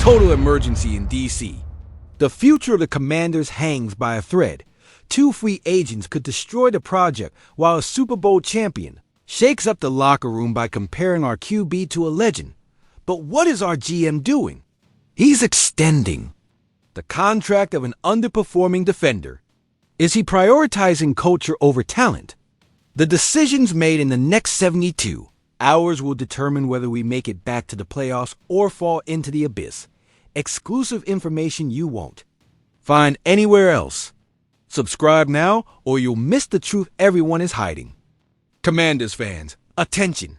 Total emergency in D.C. The future of the Commanders hangs by a thread. Two free agents could destroy the project while a Super Bowl champion shakes up the locker room by comparing our QB to a legend. But what is our GM doing? He's extending the contract of an underperforming defender. Is he prioritizing culture over talent? The decisions made in the next 72 hours will determine whether we make it back to the playoffs or fall into the abyss. Exclusive information you won't find anywhere else. Subscribe now or you'll miss the truth everyone is hiding. Commanders fans, attention.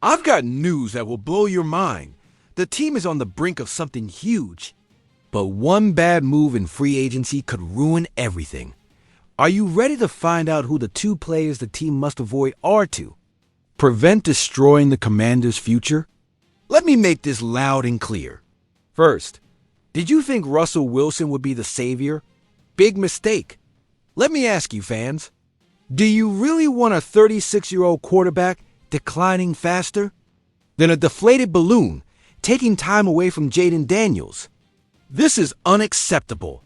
I've got news that will blow your mind. The team is on the brink of something huge. But one bad move in free agency could ruin everything. Are you ready to find out who the two players the team must avoid are to prevent destroying the Commanders' future? Let me make this loud and clear. First, did you think Russell Wilson would be the savior? Big mistake. Let me ask you, fans, do you really want a 36-year-old quarterback declining faster than a deflated balloon, taking time away from Jaden Daniels? This is unacceptable.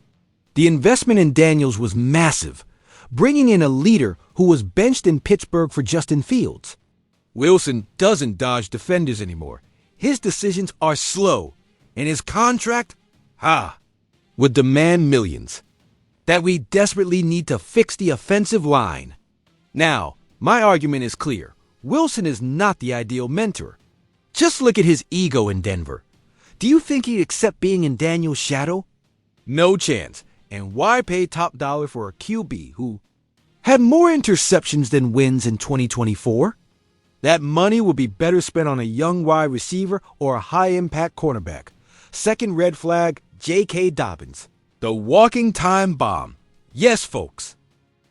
The investment in Daniels was massive, bringing in a leader who was benched in Pittsburgh for Justin Fields. Wilson doesn't dodge defenders anymore. His decisions are slow, and his contract, would demand millions. That we desperately need to fix the offensive line. Now, my argument is clear. Wilson is not the ideal mentor. Just look at his ego in Denver. Do you think he'd accept being in Daniel's shadow? No chance. And why pay top dollar for a QB who had more interceptions than wins in 2024? That money would be better spent on a young wide receiver or a high-impact cornerback. Second red flag, J.K. Dobbins. The walking time bomb. Yes, folks.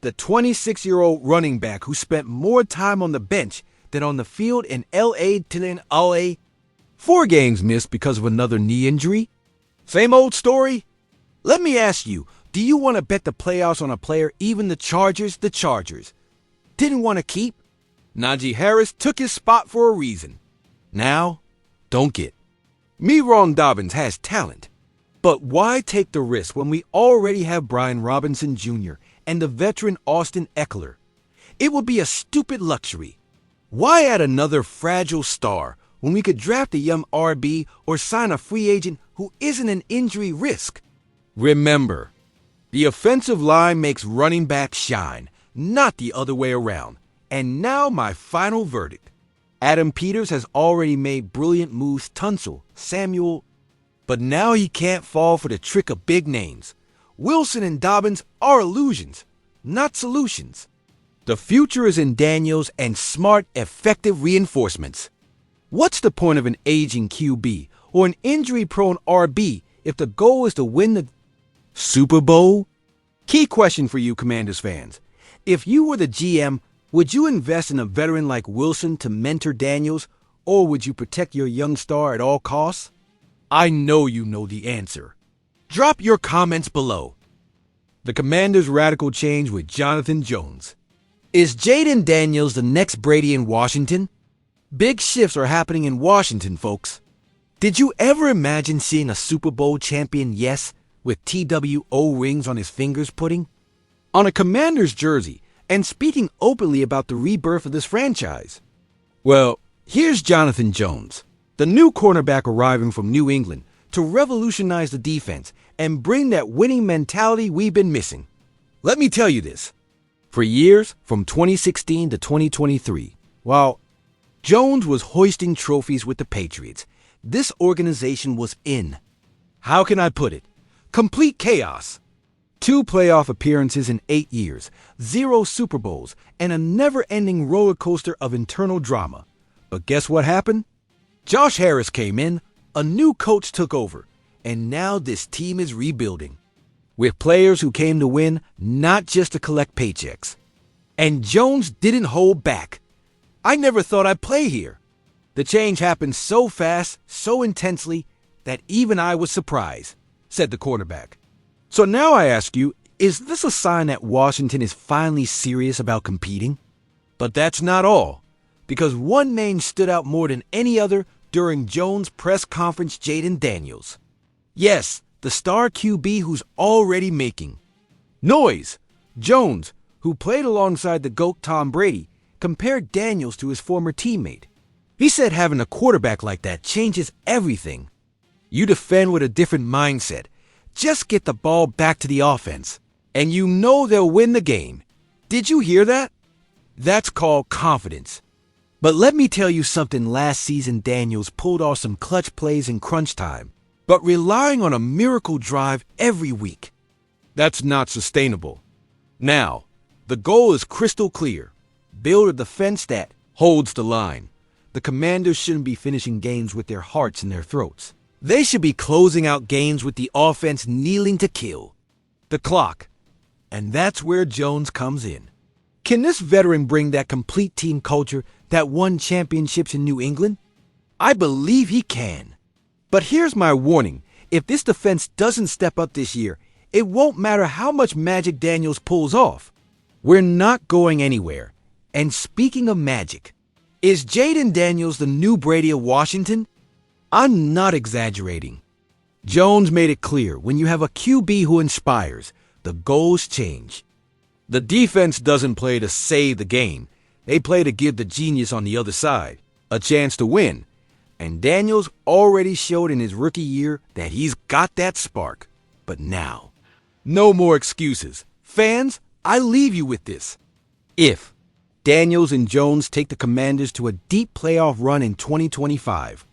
The 26-year-old running back who spent more time on the bench than on the field in L.A. till L.A. 4 games missed because of another knee injury. Same old story? Let me ask you, do you want to bet the playoffs on a player even the Chargers, didn't want to keep? Najee Harris took his spot for a reason. Now, don't get me wrong, Dobbins has talent. But why take the risk when we already have Brian Robinson Jr. and the veteran Austin Eckler? It would be a stupid luxury. Why add another fragile star when we could draft a young RB or sign a free agent who isn't an injury risk? Remember, the offensive line makes running backs shine, not the other way around. And now my final verdict. Adam Peters has already made brilliant moves Tunsil, Samuel, but now he can't fall for the trick of big names. Wilson and Dobbins are illusions, not solutions. The future is in Daniels and smart, effective reinforcements. What's the point of an aging QB or an injury-prone RB if the goal is to win the Super Bowl? Key question for you Commanders fans. If you were the GM, would you invest in a veteran like Wilson to mentor Daniels, or would you protect your young star at all costs? I know you know the answer. Drop your comments below. The Commanders' radical change with Jonathan Jones. Is Jaden Daniels the next Brady in Washington? Big shifts are happening in Washington, folks. Did you ever imagine seeing a Super Bowl champion with TWO rings on his fingers putting on a Commanders jersey and speaking openly about the rebirth of this franchise? Well, here's Jonathan Jones, the new cornerback arriving from New England to revolutionize the defense and bring that winning mentality we've been missing. Let me tell you this. For years, from 2016 to 2023, while Jones was hoisting trophies with the Patriots, this organization was in, how can I put it, complete chaos. 2 playoff appearances in 8 years, 0 Super Bowls, and a never-ending roller coaster of internal drama. But guess what happened? Josh Harris came in, a new coach took over, and now this team is rebuilding. With players who came to win, not just to collect paychecks. And Jones didn't hold back. I never thought I'd play here. The change happened so fast, so intensely, that even I was surprised, said the quarterback. So now I ask you, is this a sign that Washington is finally serious about competing? But that's not all, because one name stood out more than any other during Jones' press conference, Jaden Daniels. Yes, the star QB who's already making noise. Jones, who played alongside the GOAT Tom Brady, compared Daniels to his former teammate. He said having a quarterback like that changes everything. You defend with a different mindset. Just get the ball back to the offense, and you know they'll win the game. Did you hear that? That's called confidence. But let me tell you something, last season Daniels pulled off some clutch plays in crunch time, but relying on a miracle drive every week. That's not sustainable. Now, the goal is crystal clear. Build a defense that holds the line. The Commanders shouldn't be finishing games with their hearts in their throats. They should be closing out games with the offense kneeling to kill the clock. And that's where Jones comes in. Can this veteran bring that complete team culture that won championships in New England? I believe he can. But here's my warning. If this defense doesn't step up this year, it won't matter how much magic Daniels pulls off. We're not going anywhere. And speaking of magic, is Jaden Daniels the new Brady of Washington? I'm not exaggerating. Jones made it clear, when you have a QB who inspires, the goals change. The defense doesn't play to save the game. They play to give the genius on the other side a chance to win. And Daniels already showed in his rookie year that he's got that spark. But now, no more excuses. Fans, I leave you with this. If Daniels and Jones take the Commanders to a deep playoff run in 2025,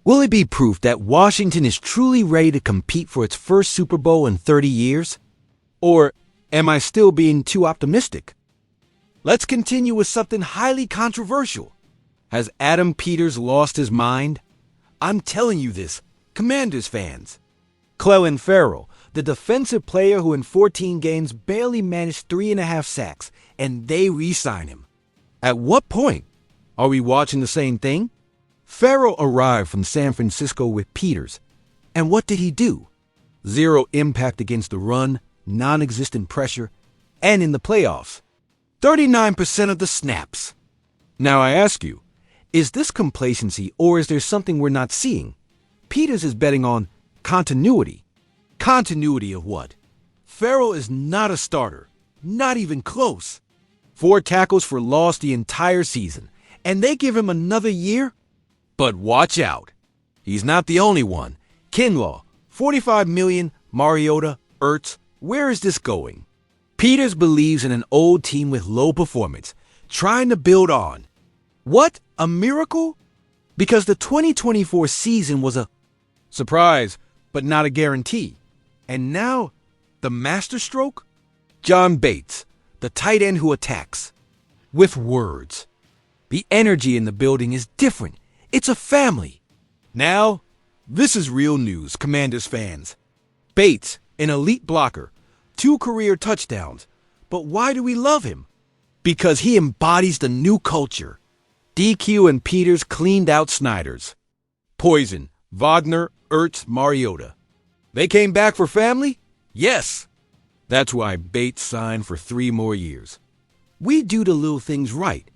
will it be proof that Washington is truly ready to compete for its first Super Bowl in 30 years? Or am I still being too optimistic? Let's continue with something highly controversial. Has Adam Peters lost his mind? I'm telling you this, Commanders fans. Clelin Ferrell, the defensive player who in 14 games barely managed 3.5 sacks, and they re-sign him. At what point? Are we watching the same thing? Ferrell arrived from San Francisco with Peters. And what did he do? Zero impact against the run, non-existent pressure, and in the playoffs, 39% of the snaps. Now I ask you, is this complacency or is there something we're not seeing? Peters is betting on continuity. Continuity of what? Ferrell is not a starter, not even close. 4 tackles for loss the entire season, and they give him another year? But watch out. He's not the only one. Kinlaw, $45 million, Mariota, Ertz. Where is this going? Peters believes in an old team with low performance, trying to build on. What? A miracle? Because the 2024 season was a surprise, but not a guarantee. And now, the masterstroke? John Bates, the tight end who attacks. With words. The energy in the building is different. It's a family. Now, this is real news, Commanders fans. Bates, an elite blocker, 2 career touchdowns. But why do we love him? Because he embodies the new culture. DQ and Peters cleaned out Snyder's. Poison, Wagner, Ertz, Mariota. They came back for family? Yes. That's why Bates signed for 3 more years. We do the little things right.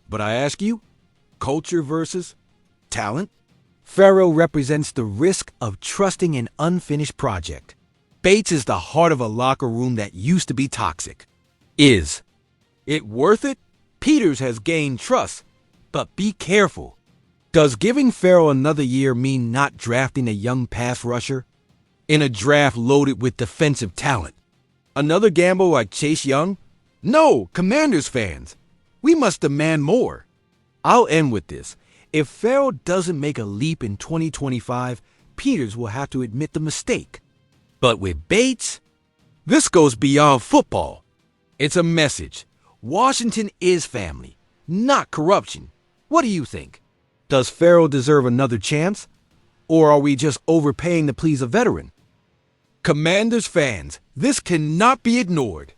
But I ask you, culture versus talent? Ferrell represents the risk of trusting an unfinished project. Bates is the heart of a locker room that used to be toxic. Is it worth it? Peters has gained trust, but be careful. Does giving Ferrell another year mean not drafting a young pass rusher in a draft loaded with defensive talent? Another gamble like Chase Young? No, Commanders fans. We must demand more. I'll end with this. If Ferrell doesn't make a leap in 2025, Peters will have to admit the mistake. But with Bates, this goes beyond football. It's a message. Washington is family, not corruption. What do you think? Does Ferrell deserve another chance? Or are we just overpaying to please a veteran? Commanders fans, this cannot be ignored.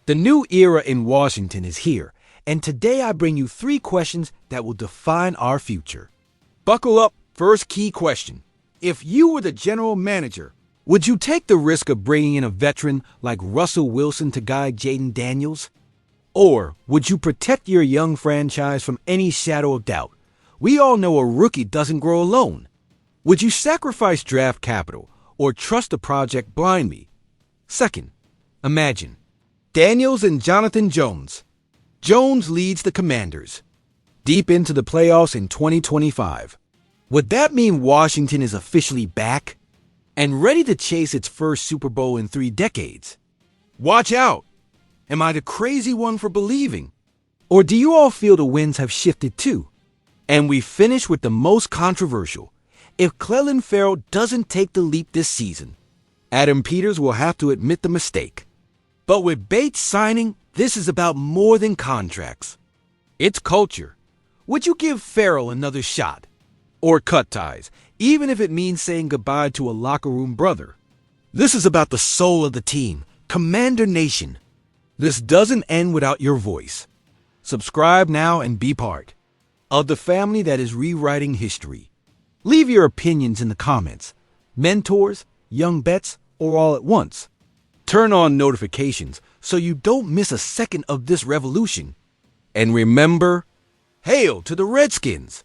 The new era in Washington is here, and today I bring you 3 questions that will define our future. Buckle up. First key question. If you were the general manager, would you take the risk of bringing in a veteran like Russell Wilson to guide Jaden Daniels? Or would you protect your young franchise from any shadow of doubt? We all know a rookie doesn't grow alone. Would you sacrifice draft capital, or trust the project blindly. Second, imagine Daniels and Jonathan Jones. Jones leads the Commanders deep into the playoffs in 2025. Would that mean Washington is officially back and ready to chase its first Super Bowl in 3 decades? Watch out! Am I the crazy one for believing? Or do you all feel the winds have shifted too? And we finish with the most controversial. If Clelin Ferrell doesn't take the leap this season, Adam Peters will have to admit the mistake. But with Bates signing, this is about more than contracts. It's culture. Would you give Ferrell another shot? Or cut ties, even if it means saying goodbye to a locker room brother? This is about the soul of the team, Commander Nation. This doesn't end without your voice. Subscribe now and be part of the family that is rewriting history. Leave your opinions in the comments. Mentors, young bets, or all at once. Turn on notifications so you don't miss a second of this revolution. And remember, hail to the Redskins!